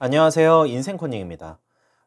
안녕하세요. 인생코닝입니다.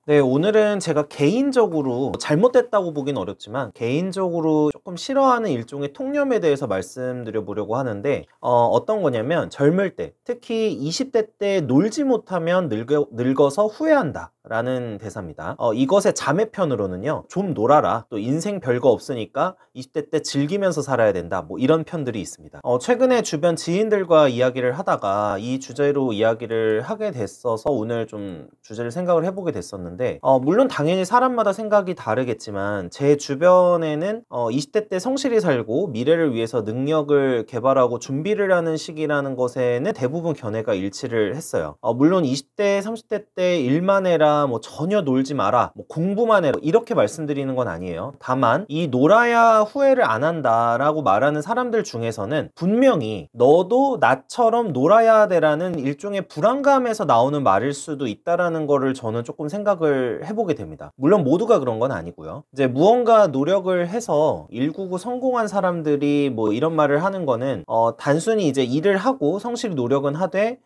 네, 오늘은 제가 개인적으로 잘못됐다고 보긴 어렵지만 개인적으로 조금 싫어하는 일종의 통념에 대해서 말씀드려 보려고 하는데 어떤 거냐면 젊을 때, 특히 20대 때 놀지 못하면 늙어서 후회한다 라는 대사입니다. 이것의 자매편으로는요, 좀 놀아라, 또 인생 별거 없으니까 20대 때 즐기면서 살아야 된다, 뭐 이런 편들이 있습니다. 최근에 주변 지인들과 이야기를 하다가 이 주제로 이야기를 하게 됐어서 오늘 좀 주제를 생각을 해보게 됐었는데, 물론 당연히 사람마다 생각이 다르겠지만 제 주변에는 20대 때 성실히 살고 미래를 위해서 능력을 개발하고 준비를 하는 시기라는 것에는 대부분 견해가 일치를 했어요. 물론 20대 30대 때 일만 해라, 뭐 전혀 놀지 마라, 뭐 공부만 해라, 이렇게 말씀드리는 건 아니에요. 다만 이 놀아야 후회를 안 한다 라고 말하는 사람들 중에서는 분명히 너도 나처럼 놀아야 돼라는 일종의 불안감에서 나오는 말일 수도 있다라는 거를 저는 조금 생각을 해보게 됩니다. 물론 모두가 그런 건 아니고요. 이제 무언가 노력을 해서 199 성공한 사람들이 뭐 이런 말을 하는 거는 단순히 이제 일을 하고 성실히 노력은 하되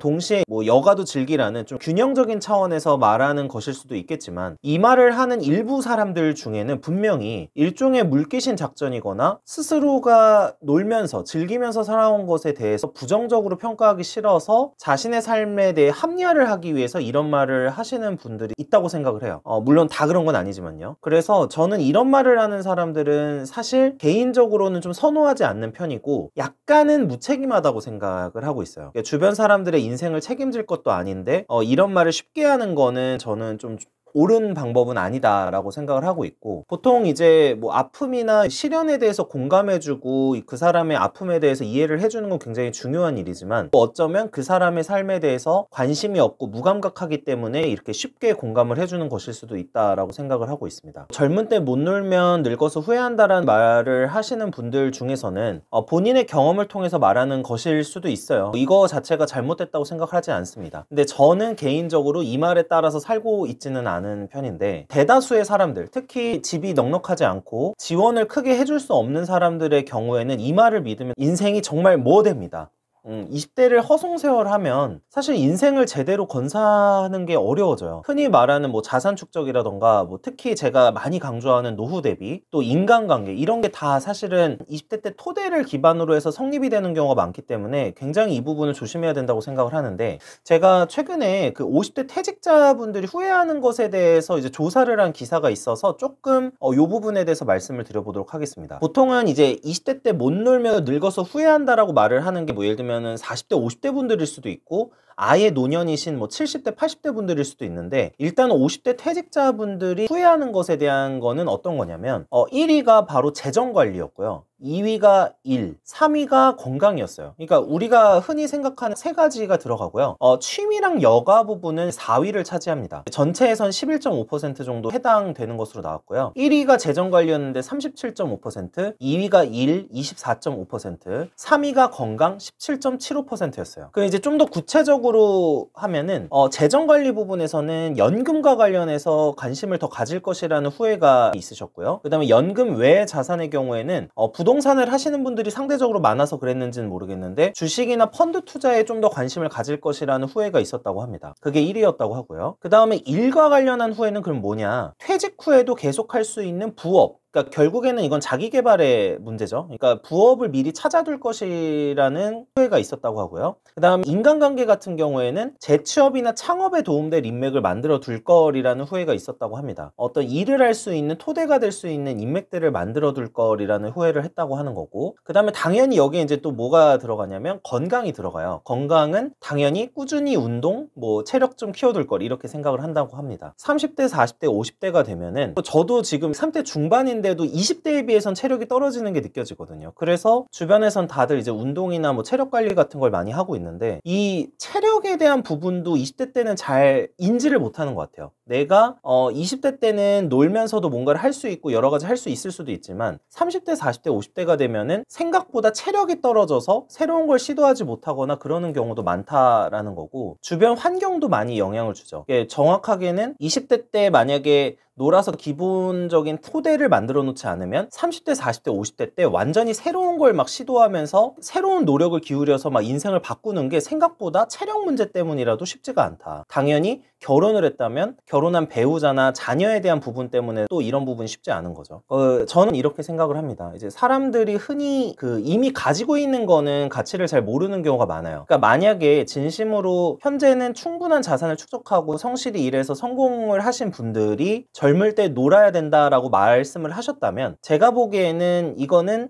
동시에 뭐 여가도 즐기라는 좀 균형적인 차원에서 말하는 것일 수도 있겠지만, 이 말을 하는 일부 사람들 중에는 분명히 일종의 물귀신 작전이거나 스스로가 놀면서 즐기면서 살아온 것에 대해서 부정적으로 평가하기 싫어서 자신의 삶에 대해 합리화를 하기 위해서 이런 말을 하시는 분들이 있다고 생각을 해요. 물론 다 그런 건 아니지만요. 그래서 저는 이런 말을 하는 사람들은 사실 개인적으로는 좀 선호하지 않는 편이고 약간은 무책임하다고 생각을 하고 있어요. 그러니까 주변 사람들의 인생을 책임질 것도 아닌데 이런 말을 쉽게 하는 거는 저는 좀 옳은 방법은 아니다 라고 생각을 하고 있고, 보통 이제 뭐 아픔이나 시련에 대해서 공감해주고 그 사람의 아픔에 대해서 이해를 해주는 건 굉장히 중요한 일이지만, 어쩌면 그 사람의 삶에 대해서 관심이 없고 무감각하기 때문에 이렇게 쉽게 공감을 해주는 것일 수도 있다라고 생각을 하고 있습니다. 젊은 때 못 놀면 늙어서 후회한다라는 말을 하시는 분들 중에서는 본인의 경험을 통해서 말하는 것일 수도 있어요. 이거 자체가 잘못됐다고 생각하지 않습니다. 근데 저는 개인적으로 이 말에 따라서 살고 있지는 않아요. 편인데, 대다수의 사람들, 특히 집이 넉넉하지 않고 지원을 크게 해줄 수 없는 사람들의 경우에는 이 말을 믿으면 인생이 정말 뭐됩니다. 20대를 허송세월하면 사실 인생을 제대로 건사하는 게 어려워져요. 흔히 말하는 뭐 자산 축적이라던가, 뭐 특히 제가 많이 강조하는 노후 대비, 또 인간관계, 이런 게 다 사실은 20대 때 토대를 기반으로 해서 성립이 되는 경우가 많기 때문에 굉장히 이 부분을 조심해야 된다고 생각을 하는데, 제가 최근에 그 50대 퇴직자분들이 후회하는 것에 대해서 이제 조사를 한 기사가 있어서 조금 이 부분에 대해서 말씀을 드려보도록 하겠습니다. 보통은 이제 20대 때 못 놀면 늙어서 후회한다라고 말을 하는 게 뭐 예를 들면 40대 50대 분들일 수도 있고 아예 노년이신 뭐 70대 80대 분들일 수도 있는데, 일단 50대 퇴직자분들이 후회하는 것에 대한 거는 어떤 거냐면 1위가 바로 재정관리였고요, 2위가 일, 3위가 건강이었어요. 그러니까 우리가 흔히 생각하는 세 가지가 들어가고요. 취미랑 여가 부분은 4위를 차지합니다. 전체에선 11.5% 정도 해당되는 것으로 나왔고요. 1위가 재정관리였는데 37.5%, 2위가 일 24.5%, 3위가 건강 17.75%였어요. 그 이제 좀 더 구체적으로 하면은 재정관리 부분에서는 연금과 관련해서 관심을 더 가질 것이라는 후회가 있으셨고요. 그 다음에 연금 외 자산의 경우에는 부동산을 하시는 분들이 상대적으로 많아서 그랬는지는 모르겠는데 주식이나 펀드 투자에 좀 더 관심을 가질 것이라는 후회가 있었다고 합니다. 그게 1위였다고 하고요. 그 다음에 일과 관련한 후회는 그럼 뭐냐, 퇴직 후에도 계속할 수 있는 부업, 그러니까 결국에는 이건 자기 개발의 문제죠. 그러니까 부업을 미리 찾아둘 것이라는 후회가 있었다고 하고요. 그 다음 인간관계 같은 경우에는 재취업이나 창업에 도움될 인맥을 만들어 둘 거리라는 후회가 있었다고 합니다. 어떤 일을 할 수 있는 토대가 될 수 있는 인맥들을 만들어 둘 거리라는 후회를 했다고 하는 거고, 그 다음에 당연히 여기에 이제 또 뭐가 들어가냐면 건강이 들어가요. 건강은 당연히 꾸준히 운동, 뭐 체력 좀 키워둘 거, 이렇게 생각을 한다고 합니다. 30대 40대 50대가 되면은 저도 지금 30대 중반인 데도 20대에 비해선 체력이 떨어지는 게 느껴지거든요. 그래서 주변에선 다들 이제 운동이나 뭐 체력 관리 같은 걸 많이 하고 있는데, 이 체력에 대한 부분도 20대 때는 잘 인지를 못하는 것 같아요. 내가 20대 때는 놀면서도 뭔가를 할 수 있고 여러 가지 할 수 있을 수도 있지만 30대, 40대, 50대가 되면은 생각보다 체력이 떨어져서 새로운 걸 시도하지 못하거나 그러는 경우도 많다라는 거고, 주변 환경도 많이 영향을 주죠. 정확하게는 20대 때 만약에 놀아서 기본적인 토대를 만들어 놓지 않으면 30대, 40대, 50대 때 완전히 새로운 걸 막 시도하면서 새로운 노력을 기울여서 막 인생을 바꾸는 게 생각보다 체력 문제 때문이라도 쉽지가 않다. 당연히 결혼을 했다면 결혼한 배우자나 자녀에 대한 부분 때문에 또 이런 부분이 쉽지 않은 거죠. 저는 이렇게 생각을 합니다. 이제 사람들이 흔히 이미 가지고 있는 거는 가치를 잘 모르는 경우가 많아요. 그러니까 만약에 진심으로 현재는 충분한 자산을 축적하고 성실히 일해서 성공을 하신 분들이 젊을 때 놀아야 된다라고 말씀을 하셨다면, 제가 보기에는 이거는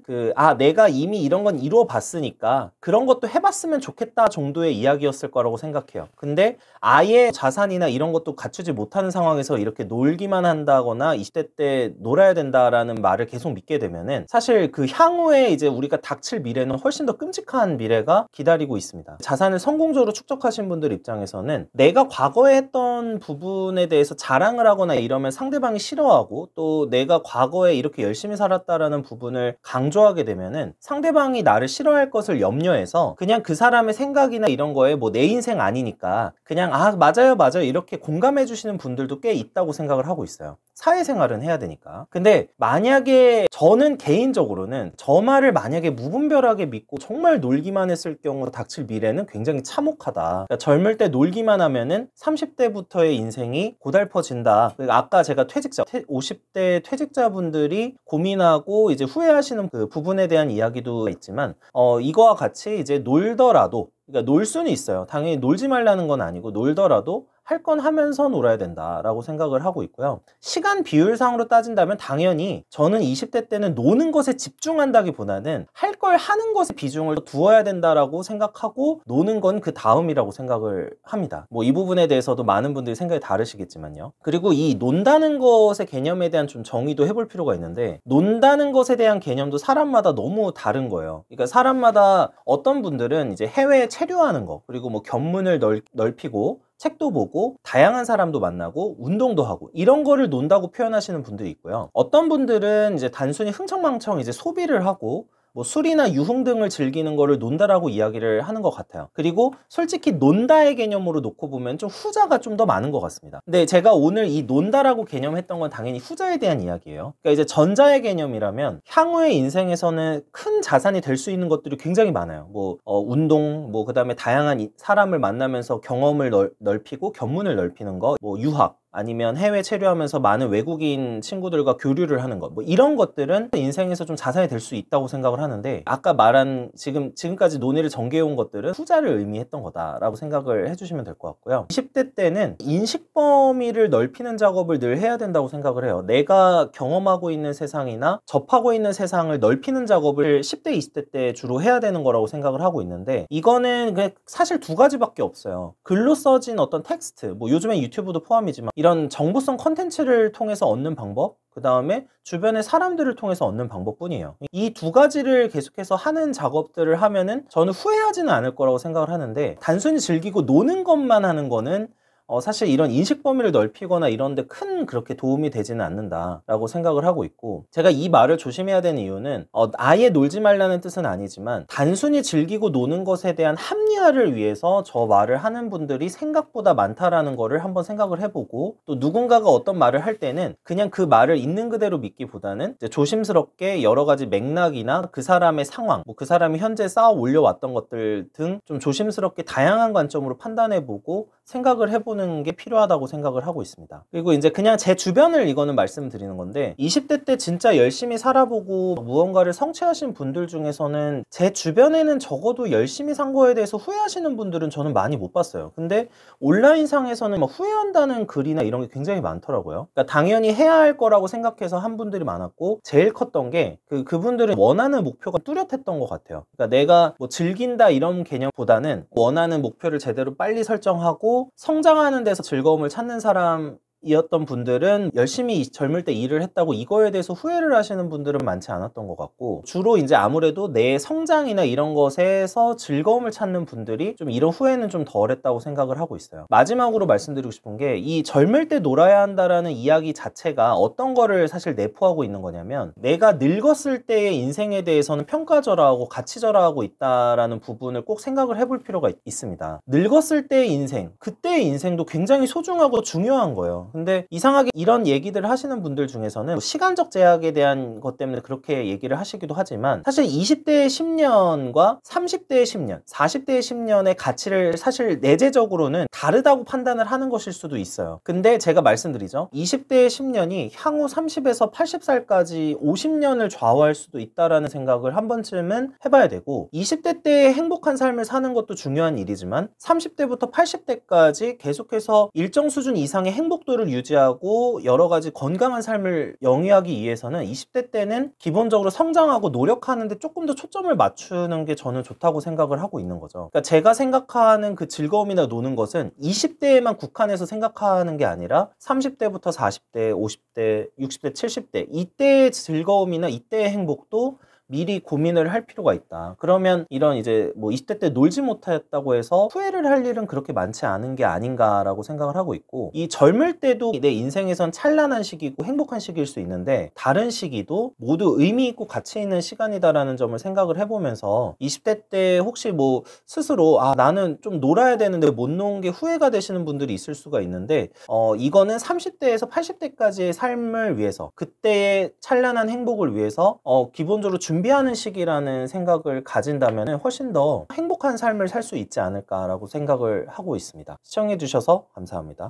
내가 이미 이런 건 이루어 봤으니까 그런 것도 해봤으면 좋겠다 정도의 이야기였을 거라고 생각해요. 근데 아예 자산이나 이런 것도 갖추지 못하는 상황에서 이렇게 놀기만 한다거나 20대 때 놀아야 된다라는 말을 계속 믿게 되면은 사실 그 향후에 이제 우리가 닥칠 미래는 훨씬 더 끔찍한 미래가 기다리고 있습니다. 자산을 성공적으로 축적하신 분들 입장에서는 내가 과거에 했던 부분에 대해서 자랑을 하거나 이러면 상대방이 싫어하고, 또 내가 과거에 이렇게 열심히 살았다라는 부분을 강조하게 되면은 상대방이 나를 싫어할 것을 염려해서 그냥 그 사람의 생각이나 이런 거에 뭐 내 인생 아니니까 그냥 맞아요 이렇게 공감해 주시는 분들도 꽤 있다고 생각을 하고 있어요. 사회생활은 해야 되니까. 근데 만약에 저는 개인적으로는 저 말을 만약에 무분별하게 믿고 정말 놀기만 했을 경우 닥칠 미래는 굉장히 참혹하다. 그러니까 젊을 때 놀기만 하면은 30대부터의 인생이 고달퍼진다. 아까 제가 50대 퇴직자분들이 고민하고 이제 후회하시는 그 부분에 대한 이야기도 있지만, 이거와 같이 이제 놀더라도, 그러니까 놀 수는 있어요. 당연히 놀지 말라는 건 아니고 놀더라도 할 건 하면서 놀아야 된다라고 생각을 하고 있고요. 시간 비율상으로 따진다면 당연히 저는 20대 때는 노는 것에 집중한다기보다는 할 걸 하는 것에 비중을 두어야 된다라고 생각하고, 노는 건 그 다음이라고 생각을 합니다. 뭐 이 부분에 대해서도 많은 분들이 생각이 다르시겠지만요. 그리고 이 논다는 것의 개념에 대한 좀 정의도 해볼 필요가 있는데, 논다는 것에 대한 개념도 사람마다 너무 다른 거예요. 그러니까 사람마다 어떤 분들은 이제 해외에 체류하는 거, 그리고 뭐 견문을 넓히고 책도 보고 다양한 사람도 만나고 운동도 하고 이런 거를 논다고 표현하시는 분들이 있고요. 어떤 분들은 이제 단순히 흥청망청 이제 소비를 하고 뭐 술이나 유흥 등을 즐기는 거를 논다라고 이야기를 하는 것 같아요. 그리고 솔직히 논다의 개념으로 놓고 보면 좀 후자가 좀 더 많은 것 같습니다. 근데 제가 오늘 이 논다라고 개념했던 건 당연히 후자에 대한 이야기예요. 그러니까 이제 전자의 개념이라면 향후의 인생에서는 큰 자산이 될 수 있는 것들이 굉장히 많아요. 뭐 운동, 뭐 그다음에 다양한 사람을 만나면서 경험을 넓히고 견문을 넓히는 거, 뭐 유학, 아니면 해외 체류하면서 많은 외국인 친구들과 교류를 하는 것, 뭐 이런 것들은 인생에서 좀 자산이 될 수 있다고 생각을 하는데, 아까 말한 지금까지 논의를 전개해온 것들은 후자를 의미했던 거다라고 생각을 해주시면 될 것 같고요. 20대 때는 인식 범위를 넓히는 작업을 늘 해야 된다고 생각을 해요. 내가 경험하고 있는 세상이나 접하고 있는 세상을 넓히는 작업을 10대, 20대 때 주로 해야 되는 거라고 생각을 하고 있는데, 이거는 그냥 사실 두 가지밖에 없어요. 글로 써진 어떤 텍스트, 뭐 요즘엔 유튜브도 포함이지만 이런 정보성 컨텐츠를 통해서 얻는 방법, 그 다음에 주변의 사람들을 통해서 얻는 방법뿐이에요. 이 두 가지를 계속해서 하는 작업들을 하면은 저는 후회하지는 않을 거라고 생각을 하는데, 단순히 즐기고 노는 것만 하는 거는 사실 이런 인식 범위를 넓히거나 이런 데 큰 그렇게 도움이 되지는 않는다라고 생각을 하고 있고, 제가 이 말을 조심해야 되는 이유는 아예 놀지 말라는 뜻은 아니지만 단순히 즐기고 노는 것에 대한 합리화를 위해서 저 말을 하는 분들이 생각보다 많다라는 거를 한번 생각을 해보고, 또 누군가가 어떤 말을 할 때는 그냥 그 말을 있는 그대로 믿기보다는 이제 조심스럽게 여러 가지 맥락이나 그 사람의 상황, 뭐 그 사람이 현재 쌓아 올려왔던 것들 등 좀 조심스럽게 다양한 관점으로 판단해보고 생각을 해보는 게 필요하다고 생각을 하고 있습니다. 그리고 이제 그냥 제 주변을 이거는 말씀드리는 건데, 20대 때 진짜 열심히 살아보고 무언가를 성취하신 분들 중에서는 제 주변에는 적어도 열심히 산 거에 대해서 후회하시는 분들은 저는 많이 못 봤어요. 근데 온라인상에서는 막 후회한다는 글이나 이런 게 굉장히 많더라고요. 그러니까 당연히 해야 할 거라고 생각해서 한 분들이 많았고, 제일 컸던 게 그분들은 원하는 목표가 뚜렷했던 것 같아요. 그러니까 내가 뭐 즐긴다 이런 개념보다는 원하는 목표를 제대로 빨리 설정하고 성장하는 데서 즐거움을 찾는 사람 20대이었던 분들은 열심히 젊을 때 일을 했다고 이거에 대해서 후회를 하시는 분들은 많지 않았던 것 같고, 주로 이제 아무래도 내 성장이나 이런 것에서 즐거움을 찾는 분들이 좀 이런 후회는 좀 덜했다고 생각을 하고 있어요. 마지막으로 말씀드리고 싶은 게, 이 젊을 때 놀아야 한다라는 이야기 자체가 어떤 거를 사실 내포하고 있는 거냐면, 내가 늙었을 때의 인생에 대해서는 평가절하하고 가치절하하고 있다라는 부분을 꼭 생각을 해볼 필요가 있습니다. 늙었을 때의 인생, 그때의 인생도 굉장히 소중하고 중요한 거예요. 근데 이상하게 이런 얘기들을 하시는 분들 중에서는 시간적 제약에 대한 것 때문에 그렇게 얘기를 하시기도 하지만, 사실 20대의 10년과 30대의 10년, 40대의 10년의 가치를 사실 내재적으로는 다르다고 판단을 하는 것일 수도 있어요. 근데 제가 말씀드리죠, 20대의 10년이 향후 30에서 80살까지 50년을 좌우할 수도 있다라는 생각을 한 번쯤은 해봐야 되고, 20대 때의 행복한 삶을 사는 것도 중요한 일이지만 30대부터 80대까지 계속해서 일정 수준 이상의 행복도를 유지하고 여러 가지 건강한 삶을 영위하기 위해서는 20대 때는 기본적으로 성장하고 노력하는데 조금 더 초점을 맞추는 게 저는 좋다고 생각을 하고 있는 거죠. 그러니까 제가 생각하는 그 즐거움이나 노는 것은 20대에만 국한해서 생각하는 게 아니라 30대부터 40대, 50대, 60대, 70대 이때의 즐거움이나 이때의 행복도 미리 고민을 할 필요가 있다. 그러면 이런 이제 뭐 20대 때 놀지 못했다고 해서 후회를 할 일은 그렇게 많지 않은 게 아닌가라고 생각을 하고 있고, 이 젊을 때도 내 인생에선 찬란한 시기고 행복한 시기일 수 있는데, 다른 시기도 모두 의미 있고 가치 있는 시간이다라는 점을 생각을 해보면서 20대 때 혹시 뭐 스스로 나는 좀 놀아야 되는데 못 노은 게 후회가 되시는 분들이 있을 수가 있는데, 이거는 30대에서 80대까지의 삶을 위해서, 그때의 찬란한 행복을 위해서 기본적으로 준비하는 시기라는 생각을 가진다면 훨씬 더 행복한 삶을 살 수 있지 않을까라고 생각을 하고 있습니다. 시청해 주셔서 감사합니다.